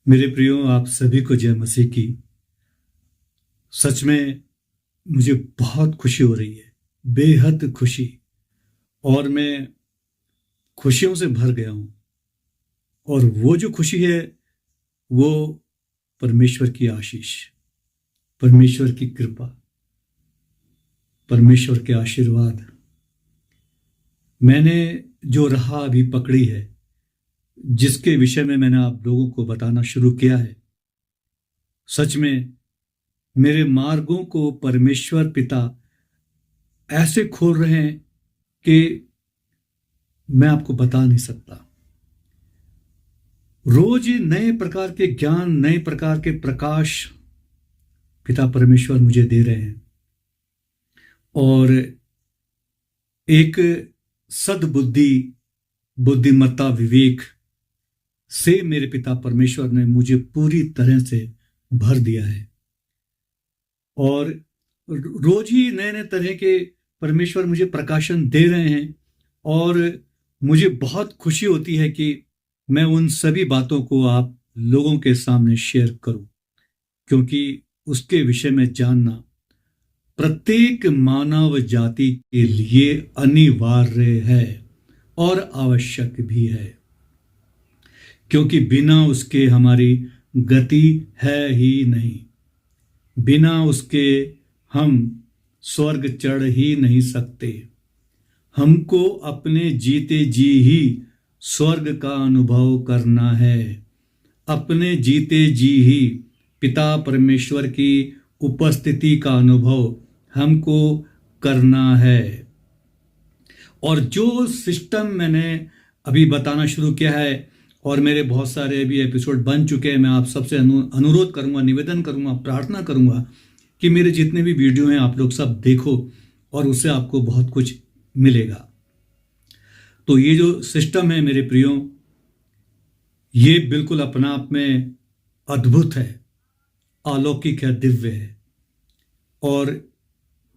मेरे प्रियो, आप सभी को जय मसीह की। सच में मुझे बहुत खुशी हो रही है, बेहद खुशी। और मैं खुशियों से भर गया हूं। और वो जो खुशी है वो परमेश्वर की आशीष, परमेश्वर की कृपा, परमेश्वर के आशीर्वाद। मैंने जो राह अभी पकड़ी है, जिसके विषय में मैंने आप लोगों को बताना शुरू किया है, सच में मेरे मार्गों को परमेश्वर पिता ऐसे खोल रहे हैं कि मैं आपको बता नहीं सकता। रोज नए प्रकार के ज्ञान, नए प्रकार के प्रकाश पिता परमेश्वर मुझे दे रहे हैं। और एक सद्बुद्धि, बुद्धिमत्ता, विवेक से मेरे पिता परमेश्वर ने मुझे पूरी तरह से भर दिया है। और रोज ही नए नए तरह के परमेश्वर मुझे प्रकाशन दे रहे हैं। और मुझे बहुत खुशी होती है कि मैं उन सभी बातों को आप लोगों के सामने शेयर करूं, क्योंकि उसके विषय में जानना प्रत्येक मानव जाति के लिए अनिवार्य है और आवश्यक भी है, क्योंकि बिना उसके हमारी गति है ही नहीं। बिना उसके हम स्वर्ग चढ़ ही नहीं सकते। हमको अपने जीते जी ही स्वर्ग का अनुभव करना है। अपने जीते जी ही पिता परमेश्वर की उपस्थिति का अनुभव हमको करना है। और जो सिस्टम मैंने अभी बताना शुरू किया है, और मेरे बहुत सारे अभी एपिसोड बन चुके हैं, मैं आप सबसे अनुरोध करूंगा, निवेदन करूंगा, प्रार्थना करूंगा कि मेरे जितने भी वीडियो हैं आप लोग सब देखो, और उससे आपको बहुत कुछ मिलेगा। तो ये जो सिस्टम है मेरे प्रियो, ये बिल्कुल अपना आप में अद्भुत है, अलौकिक है, दिव्य है। और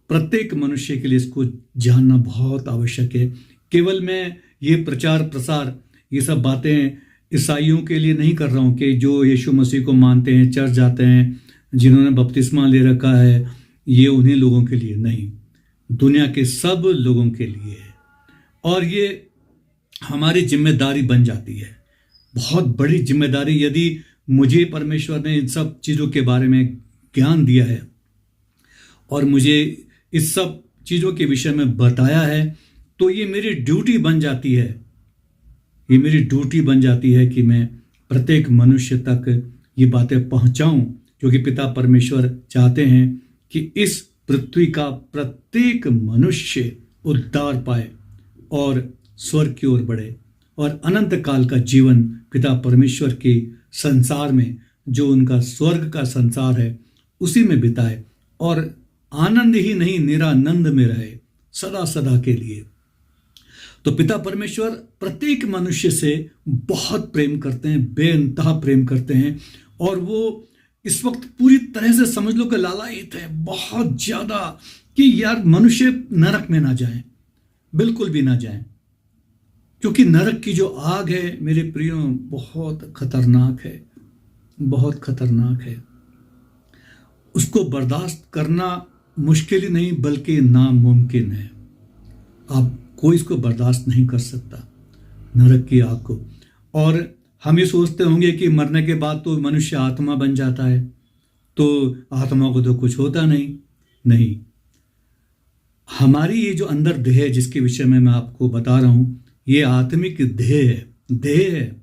प्रत्येक मनुष्य के लिए इसको जानना बहुत आवश्यक है। केवल मैं ये प्रचार प्रसार, ये सब बातें ईसाइयों के लिए नहीं कर रहा हूं कि जो यीशु मसीह को मानते हैं, चर्च जाते हैं, जिन्होंने बपतिस्मा ले रखा है, ये उन्हीं लोगों के लिए नहीं, दुनिया के सब लोगों के लिए है। और ये हमारी जिम्मेदारी बन जाती है, बहुत बड़ी जिम्मेदारी। यदि मुझे परमेश्वर ने इन सब चीज़ों के बारे में ज्ञान दिया है और मुझे इस सब चीज़ों के विषय में बताया है, तो ये मेरी ड्यूटी बन जाती है। ये मेरी ड्यूटी बन जाती है कि मैं प्रत्येक मनुष्य तक ये बातें पहुंचाऊं, क्योंकि पिता परमेश्वर चाहते हैं कि इस पृथ्वी का प्रत्येक मनुष्य उद्धार पाए और स्वर्ग की ओर बढ़े, और अनंत काल का जीवन पिता परमेश्वर के संसार में, जो उनका स्वर्ग का संसार है, उसी में बिताए, और आनंद ही नहीं निरानंद में रहे सदा सदा के लिए। तो पिता परमेश्वर प्रत्येक मनुष्य से बहुत प्रेम करते हैं, बेइंतहा प्रेम करते हैं। और वो इस वक्त पूरी तरह से समझ लो कि लालायित है बहुत ज्यादा, कि यार मनुष्य नरक में ना जाए, बिल्कुल भी ना जाए। क्योंकि नरक की जो आग है मेरे प्रियो, बहुत खतरनाक है, बहुत खतरनाक है। उसको बर्दाश्त करना मुश्किल ही नहीं बल्कि नामुमकिन है। आप कोई इसको बर्दाश्त नहीं कर सकता, नरक की आग को। और हम ये सोचते होंगे कि मरने के बाद तो मनुष्य आत्मा बन जाता है, तो आत्मा को तो कुछ होता नहीं। हमारी ये जो अंदर देह है, जिसके विषय में मैं आपको बता रहा हूं, ये आत्मिक देह है।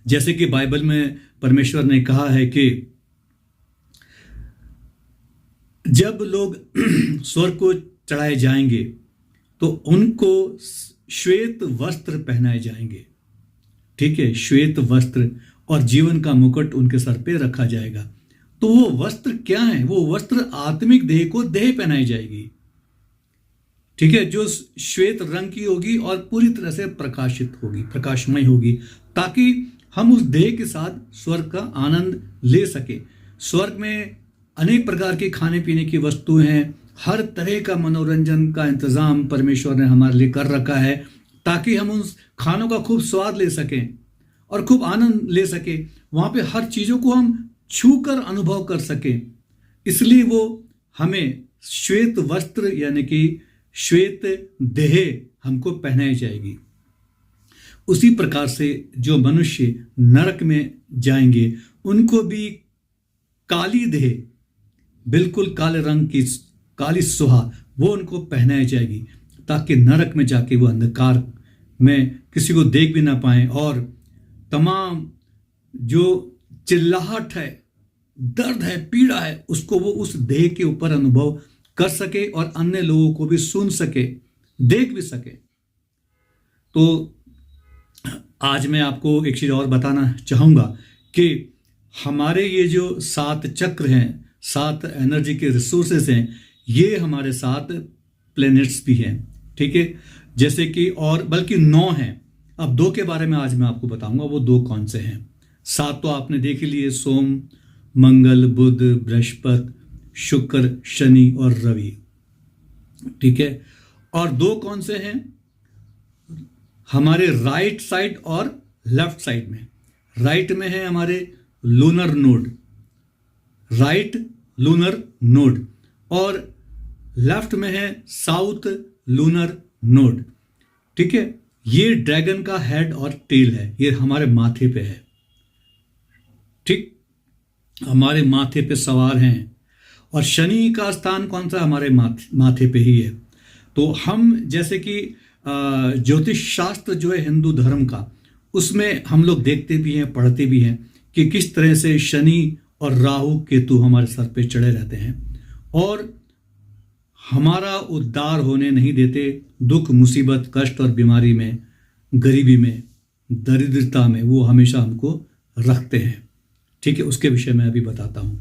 जैसे कि बाइबल में परमेश्वर ने कहा है कि जब लोग स्वर्ग को चढ़ाए जाएंगे तो उनको श्वेत वस्त्र पहनाए जाएंगे। ठीक है, श्वेत वस्त्र, और जीवन का मुकुट उनके सर पे रखा जाएगा। तो वो वस्त्र क्या है? वो वस्त्र आत्मिक देह को देह पहनाई जाएगी। ठीक है, जो श्वेत रंग की होगी और पूरी तरह से प्रकाशित होगी, प्रकाशमय होगी, ताकि हम उस देह के साथ स्वर्ग का आनंद ले सके। स्वर्ग में अनेक प्रकार के खाने पीने की वस्तुएं हैं, हर तरह का मनोरंजन का इंतजाम परमेश्वर ने हमारे लिए कर रखा है, ताकि हम उस खानों का खूब स्वाद ले सकें और खूब आनंद ले सके, वहां पे हर चीजों को हम छू कर अनुभव कर सके। इसलिए वो हमें श्वेत वस्त्र यानी कि श्वेत देह हमको पहनाई जाएगी। उसी प्रकार से जो मनुष्य नरक में जाएंगे उनको भी काली देह, बिल्कुल काले रंग की काली सुहा, वो उनको पहनाई जाएगी, ताकि नरक में जाके वो अंधकार में किसी को देख भी ना पाए, और तमाम जो चिल्लाहट है, दर्द है, पीड़ा है, उसको वो उस देह के ऊपर अनुभव कर सके और अन्य लोगों को भी सुन सके, देख भी सके। तो आज मैं आपको एक चीज और बताना चाहूंगा कि हमारे ये जो 7 चक्र हैं, 7 एनर्जी के रिसोर्सेस हैं, ये हमारे 7 प्लैनेट्स भी हैं, ठीक है, जैसे कि, और बल्कि 9 हैं। अब 2 के बारे में आज मैं आपको बताऊंगा, वो 2 कौन से हैं। 7 तो आपने देख लिए, सोम, मंगल, बुध, बृहस्पति, शुक्र, शनि और रवि, ठीक है। और 2 कौन से हैं? हमारे राइट साइड और लेफ्ट साइड में। राइट में है हमारे lunar node, right lunar node, और लेफ्ट में है साउथ लूनर नोड, ठीक है। ये ड्रैगन का हेड और टेल है, ये हमारे माथे पे है, ठीक, हमारे माथे पे सवार हैं। और शनि का स्थान कौन सा? हमारे माथे पे ही है। तो हम जैसे कि ज्योतिष शास्त्र जो है हिंदू धर्म का, उसमें हम लोग देखते भी हैं, पढ़ते भी हैं कि किस तरह से शनि और राहु केतु हमारे सर पे चढ़े रहते हैं और हमारा उद्धार होने नहीं देते। दुख, मुसीबत, कष्ट और बीमारी में, गरीबी में, दरिद्रता में वो हमेशा हमको रखते हैं, ठीक है। उसके विषय में अभी बताता हूं।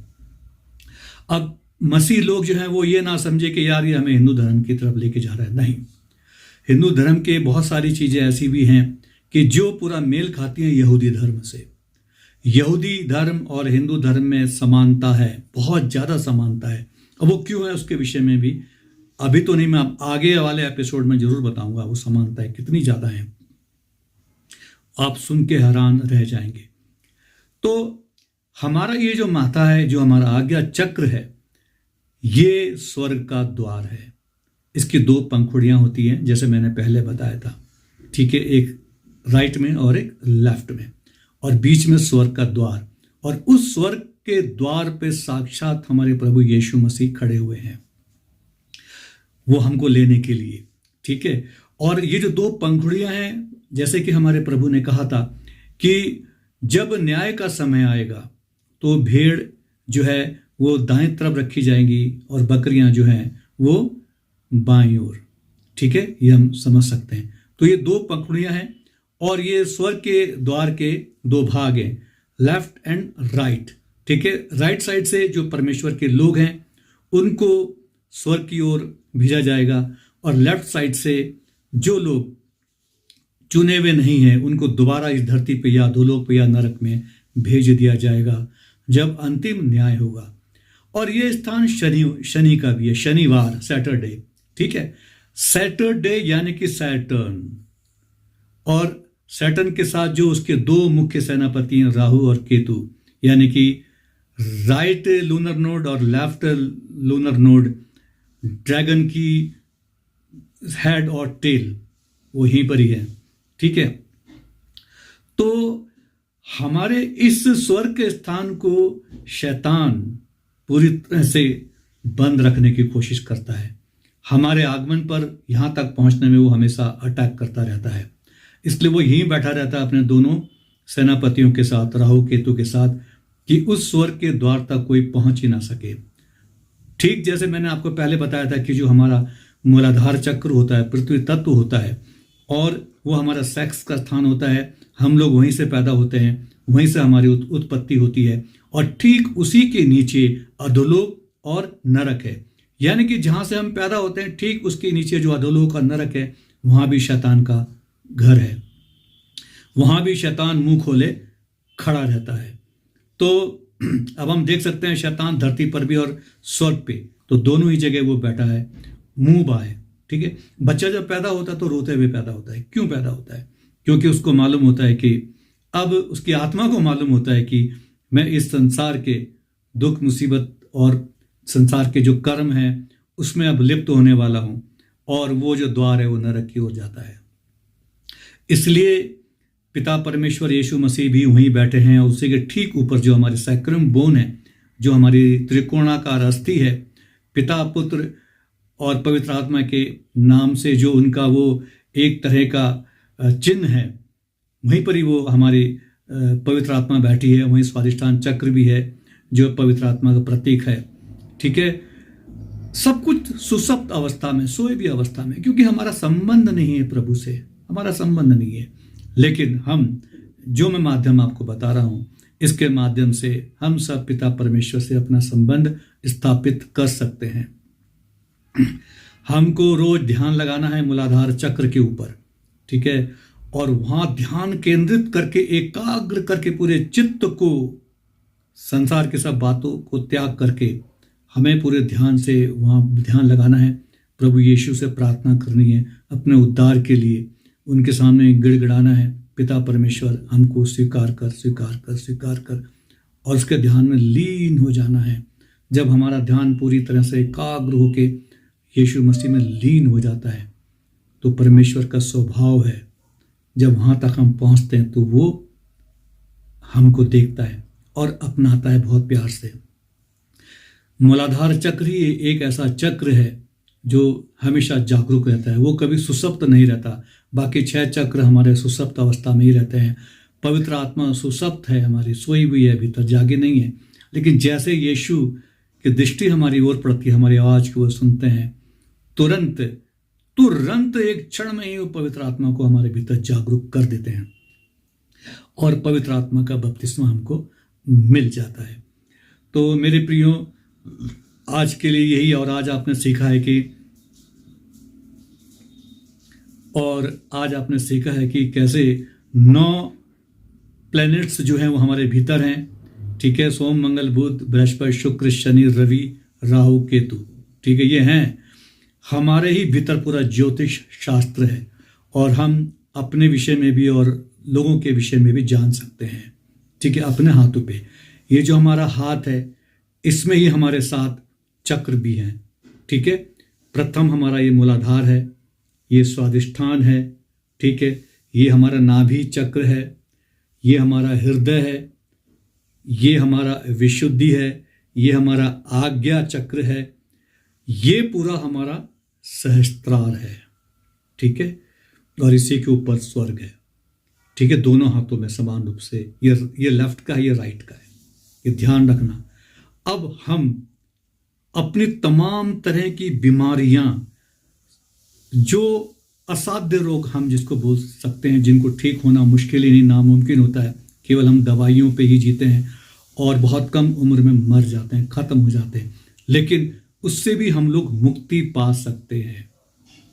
अब मसीह लोग जो हैं वो ये ना समझे कि यार ये हमें हिंदू धर्म की तरफ लेके जा रहा है, नहीं। हिंदू धर्म के बहुत सारी चीजें ऐसी भी हैं कि जो पूरा मेल खाती हैं यहूदी धर्म से। यहूदी धर्म और हिंदू धर्म में समानता है, बहुत ज्यादा समानता है। अब वो क्यों है उसके विषय में भी अभी तो नहीं, मैं आगे वाले एपिसोड में जरूर बताऊंगा वो समानताएं कितनी ज्यादा हैं, आप सुन के हैरान रह जाएंगे। तो हमारा ये जो माथा है, जो हमारा आज्ञा चक्र है, ये स्वर्ग का द्वार है। इसकी 2 पंखुड़ियां होती हैं, जैसे मैंने पहले बताया था, ठीक है, एक राइट में और एक लेफ्ट में, और बीच में स्वर्ग का द्वार। और उस स्वर्ग के द्वार पे साक्षात हमारे प्रभु यीशु मसीह खड़े हुए हैं, वो हमको लेने के लिए, ठीक है। और ये जो 2 पंखुड़ियां हैं, जैसे कि हमारे प्रभु ने कहा था कि जब न्याय का समय आएगा तो भेड़ जो है वो दाएं तरफ रखी जाएंगी और बकरियां जो हैं वो बाईं ओर, ठीक है, ये हम समझ सकते हैं। तो ये 2 पंखुड़ियां हैं और ये स्वर्ग के द्वार के 2 भाग हैं, लेफ्ट एंड राइट, ठीक है। राइट साइड से जो परमेश्वर के लोग हैं उनको स्वर्ग की ओर भेजा जाएगा, और लेफ्ट साइड से जो लोग चुने हुए नहीं हैं उनको दोबारा इस धरती पे या अधोलोक पे या नरक में भेज दिया जाएगा जब अंतिम न्याय होगा। और ये स्थान शनि का भी है, शनिवार, सैटरडे, ठीक है। सैटरडे यानी कि सैटर्न, और सैटर्न के साथ जो उसके 2 मुख्य सेनापति हैं राहु और केतु, यानी कि राइट लूनर नोड और लेफ्ट लूनर नोड, ड्रैगन की हेड और टेल वो यहीं पर ही है, ठीक है। तो हमारे इस स्वर्ग के स्थान को शैतान पूरी तरह से बंद रखने की कोशिश करता है। हमारे आगमन पर यहां तक पहुंचने में वो हमेशा अटैक करता रहता है, इसलिए वो यहीं बैठा रहता है अपने दोनों सेनापतियों के साथ, राहु केतु के साथ, कि उस स्वर्ग के द्वार तक कोई पहुंच ही ना सके। ठीक जैसे मैंने आपको पहले बताया था कि जो हमारा मूलाधार चक्र होता है, पृथ्वी तत्व होता है, और वो हमारा सेक्स का स्थान होता है, हम लोग वहीं से पैदा होते हैं, वहीं से हमारी उत्पत्ति होती है, और ठीक उसी के नीचे अधोलोक और नरक है। यानी कि जहां से हम पैदा होते हैं ठीक उसके नीचे जो अधोलोक और नरक है, वहां भी शैतान का घर है, वहां भी शैतान मुंह खोले खड़ा रहता है। तो अब हम देख सकते हैं शैतान धरती पर भी और स्वर्ग पे, तो दोनों ही जगह वो बैठा है, मुंह बाए, ठीक है। बच्चा जब पैदा होता है तो रोते हुए पैदा होता है। क्यों पैदा होता है? क्योंकि उसको मालूम होता है कि अब उसकी आत्मा को मालूम होता है कि मैं इस संसार के दुख मुसीबत और संसार के जो कर्म हैं उसमें अब लिप्त होने वाला हूं, और वो जो द्वार है वो नरक की ओर जाता है। इसलिए पिता परमेश्वर यीशु मसीह भी वहीं बैठे हैं, और उसी के ठीक ऊपर जो हमारे सैक्रम बोन है, जो हमारी त्रिकोणाकार अस्थि है, पिता पुत्र और पवित्र आत्मा के नाम से जो उनका वो एक तरह का चिन्ह है, वहीं पर ही वो हमारी पवित्र आत्मा बैठी है। वहीं स्वादिष्ठान चक्र भी है जो पवित्र आत्मा का प्रतीक है। ठीक है, सब कुछ सुसप्त अवस्था में, सोए भी अवस्था में, क्योंकि हमारा संबंध नहीं है प्रभु से, हमारा संबंध नहीं है। लेकिन हम जो मैं माध्यम आपको बता रहा हूं, इसके माध्यम से हम सब पिता परमेश्वर से अपना संबंध स्थापित कर सकते हैं। हमको रोज ध्यान लगाना है मूलाधार चक्र के ऊपर, ठीक है, और वहां ध्यान केंद्रित करके, एकाग्र करके पूरे चित्त को, संसार के सब बातों को त्याग करके हमें पूरे ध्यान से वहां ध्यान लगाना है। प्रभु यीशु से प्रार्थना करनी है अपने उद्धार के लिए, उनके सामने गिड़गिड़ाना है, पिता परमेश्वर हमको स्वीकार कर, स्वीकार कर, स्वीकार कर, और उसके ध्यान में लीन हो जाना है। जब हमारा ध्यान पूरी तरह से एकाग्र होके यीशु मसीह में लीन हो जाता है, तो परमेश्वर का स्वभाव है, जब वहां तक हम पहुंचते हैं तो वो हमको देखता है और अपनाता है बहुत प्यार से। मूलाधार चक्र ही एक ऐसा चक्र है जो हमेशा जागरूक रहता है, वो कभी सुसप्त नहीं रहता। बाकी 6 चक्र हमारे सुसप्त अवस्था में ही रहते हैं। पवित्र आत्मा सुसप्त है, हमारी सोई हुई है, भीतर जागी नहीं है। लेकिन जैसे यीशु की दृष्टि हमारी ओर पड़ती है, हमारी आवाज को वो सुनते हैं, तुरंत एक क्षण में ही वो पवित्र आत्मा को हमारे भीतर जागरूक कर देते हैं और पवित्र आत्मा का बपतिस्मा हमको मिल जाता है। तो मेरे प्रियो, आज के लिए यही, और आज आपने सीखा है कि कैसे 9 प्लैनेट्स जो हैं वो हमारे भीतर हैं। ठीक है, सोम मंगल बुध बृहस्पति शुक्र शनि रवि राहु केतु, ठीक है, ये हैं हमारे ही भीतर। पूरा ज्योतिष शास्त्र है, और हम अपने विषय में भी और लोगों के विषय में भी जान सकते हैं। ठीक है, अपने हाथों पे ये जो हमारा हाथ है, इसमें ही हमारे 7 चक्र भी हैं। ठीक है, प्रथम हमारा ये मूलाधार है, ये स्वादिष्ठान है, ठीक है, ये हमारा नाभि चक्र है, ये हमारा हृदय है, ये हमारा विशुद्धि है, ये हमारा आज्ञा चक्र है, ये पूरा हमारा सहस्त्रार है। ठीक है, और इसी के ऊपर स्वर्ग है। ठीक है, दोनों हाथों में समान रूप से, ये लेफ्ट का है, ये राइट का है, ये ध्यान रखना। अब हम अपनी तमाम तरह की बीमारियां, जो असाध्य रोग हम जिसको बोल सकते हैं, जिनको ठीक होना मुश्किल ही नहीं, नामुमकिन होता है, केवल हम दवाइयों पे ही जीते हैं और बहुत कम उम्र में मर जाते हैं, खत्म हो जाते हैं, लेकिन उससे भी हम लोग मुक्ति पा सकते हैं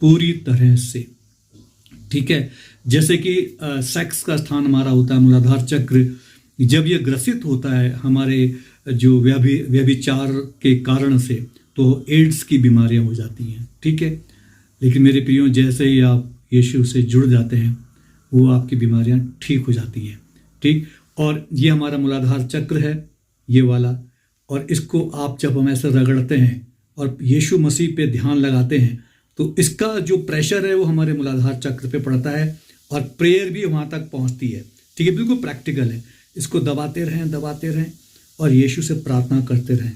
पूरी तरह से। ठीक है, जैसे कि सेक्स का स्थान हमारा होता है मूलाधार चक्र, जब ये ग्रसित होता है हमारे जो व्यभिचार के कारण से, तो एड्स की बीमारियां हो जाती हैं। ठीक है, लेकिन मेरे प्रियो, जैसे ही आप यीशु से जुड़ जाते हैं, वो आपकी बीमारियां ठीक हो जाती हैं। ठीक, और ये हमारा मूलाधार चक्र है, ये वाला, और इसको आप जब हम ऐसे रगड़ते हैं और यीशु मसीह पे ध्यान लगाते हैं, तो इसका जो प्रेशर है वो हमारे मूलाधार चक्र पे पड़ता है, और प्रेयर भी वहां तक पहुंचती है। ठीक है, बिल्कुल प्रैक्टिकल है। इसको दबाते रहें और यीशु से प्रार्थना करते रहें।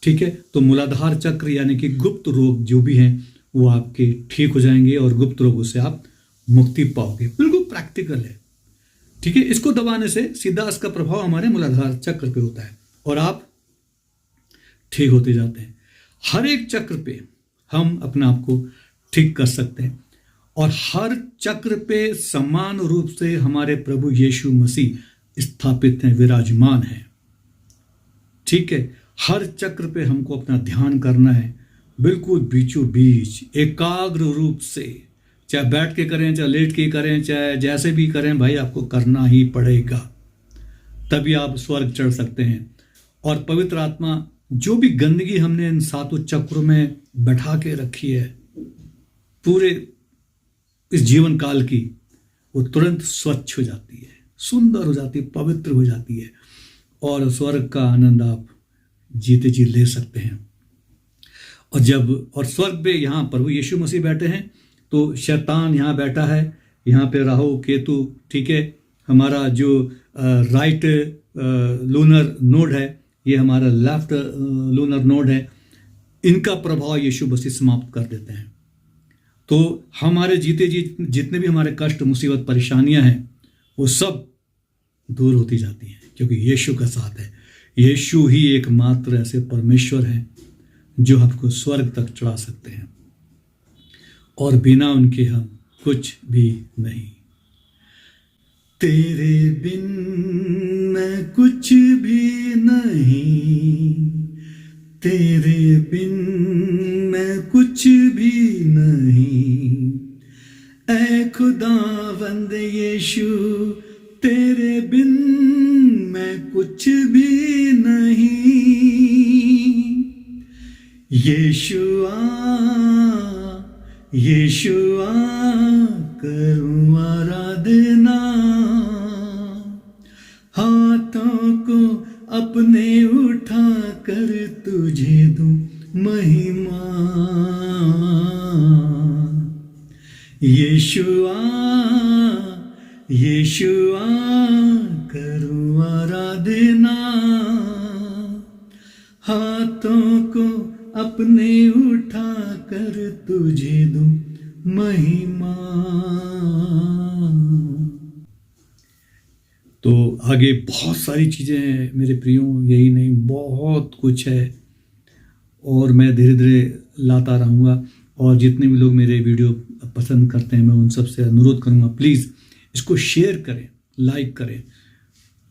ठीक है, तो मूलाधार चक्र यानी कि गुप्त रोग जो भी हैं वो आपके ठीक हो जाएंगे, और गुप्त रोगों से आप मुक्ति पाओगे। बिल्कुल प्रैक्टिकल है। ठीक है, इसको दबाने से सीधा इसका प्रभाव हमारे मूलाधार चक्र पे होता है, और आप ठीक होते जाते हैं। हर एक चक्र पे हम अपने आप को ठीक कर सकते हैं, और हर चक्र पे समान रूप से हमारे प्रभु यीशु मसीह स्थापित हैं, विराजमान हैं। ठीक है, हर चक्र पे हमको अपना ध्यान करना है, बिल्कुल बीचों बीच एकाग्र रूप से, चाहे बैठ के करें, चाहे लेट के करें, चाहे जैसे भी करें, भाई आपको करना ही पड़ेगा, तभी आप स्वर्ग चढ़ सकते हैं। और पवित्र आत्मा जो भी गंदगी हमने इन 7 चक्रों में बैठा के रखी है पूरे इस जीवन काल की, वो तुरंत स्वच्छ हो जाती है, सुंदर हो जाती है, पवित्र हो जाती है, और स्वर्ग का आनंद आप जीते जी ले सकते हैं। और स्वर्ग पे यहाँ प्रभु यीशु मसीह बैठे हैं, तो शैतान यहाँ बैठा है, यहाँ पे राहु केतु, ठीक है, हमारा जो राइट लूनर नोड है, ये हमारा लेफ्ट लूनर नोड है, इनका प्रभाव यीशु मसीह समाप्त कर देते हैं। तो हमारे जीते जी जितने भी हमारे कष्ट, मुसीबत, परेशानियां हैं, वो सब दूर होती जाती हैं, क्योंकि यीशु का साथ है। यीशु ही एकमात्र ऐसे परमेश्वर हैं जो हमको स्वर्ग तक चढ़ा सकते हैं, और बिना उनके हम कुछ भी नहीं। तेरे बिन मैं कुछ भी नहीं, तेरे बिन मैं कुछ भी नहीं, ऐ खुदावंद यीशु तेरे बिन मैं कुछ भी नहीं। यीशुआ यीशुआ करूं आराधना, हाथों को अपने उठा कर तुझे दूं महिमा। यीशुआ यीशुआ करूं आराधना, हाथों को अपने उठा कर तुझे दूं महिमा। तो आगे बहुत सारी चीज़ें हैं मेरे प्रियो, यही नहीं बहुत कुछ है, और मैं धीरे धीरे लाता रहूँगा। और जितने भी लोग मेरे वीडियो पसंद करते हैं, मैं उन सब से अनुरोध करूँगा, प्लीज़ इसको शेयर करें, लाइक करें,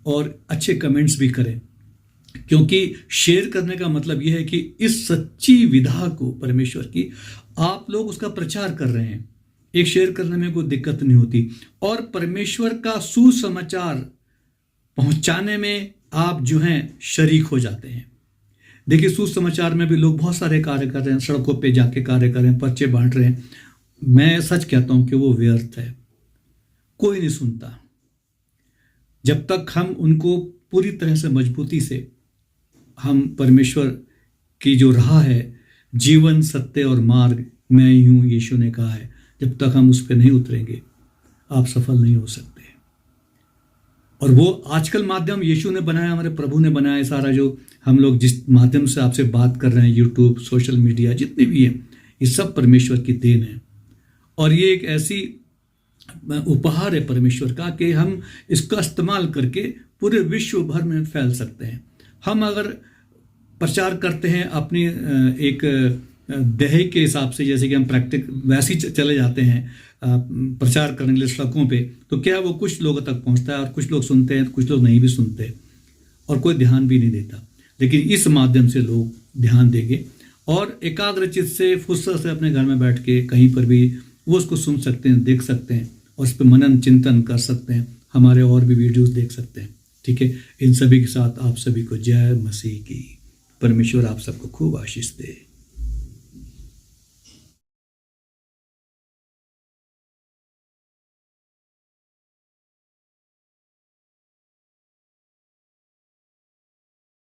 और अच्छे कमेंट्स भी करें, क्योंकि शेयर करने का मतलब यह है कि इस सच्ची विधा को परमेश्वर की आप लोग उसका प्रचार कर रहे हैं। एक शेयर करने में कोई दिक्कत नहीं होती, और परमेश्वर का सुसमाचार पहुंचाने में आप जो हैं शरीक हो जाते हैं। देखिए, सुसमाचार में भी लोग बहुत सारे कार्य कर रहे हैं, सड़कों पे जाके कार्य कर रहे हैं, पर्चे बांट रहे हैं। मैं सच कहता हूं कि वो व्यर्थ है, कोई नहीं सुनता। जब तक हम उनको पूरी तरह से मजबूती से, हम परमेश्वर की जो राह है, जीवन, सत्य और मार्ग मैं ही हूं, यीशु ने कहा है, जब तक हम उस पर नहीं उतरेंगे आप सफल नहीं हो सकते। और वो आजकल माध्यम यीशु ने बनाया, हमारे प्रभु ने बनाया, सारा जो हम लोग जिस माध्यम से आपसे बात कर रहे हैं, यूट्यूब, सोशल मीडिया, जितने भी हैं, ये सब परमेश्वर की देन है। और ये एक ऐसी उपहार है परमेश्वर का कि हम इसका इस्तेमाल करके पूरे विश्व भर में फैल सकते हैं। हम अगर प्रचार करते हैं अपनी एक देह के हिसाब से, जैसे कि हम प्रैक्टिक वैसे ही चले जाते हैं प्रचार करने के लिए सड़कों पे, तो क्या वो कुछ लोगों तक पहुंचता है, और कुछ लोग सुनते हैं, कुछ लोग नहीं भी सुनते, और कोई ध्यान भी नहीं देता। लेकिन इस माध्यम से लोग ध्यान देंगे, और एकाग्रचित से, फुर्सत से अपने घर में बैठ के कहीं पर भी वो उसको सुन सकते हैं, देख सकते हैं, और उस पर मनन चिंतन कर सकते हैं, हमारे और भी वीडियोस देख सकते हैं। ठीक है, इन सभी के साथ आप सभी को जय मसीह की। परमेश्वर आप सबको खूब आशीष दे।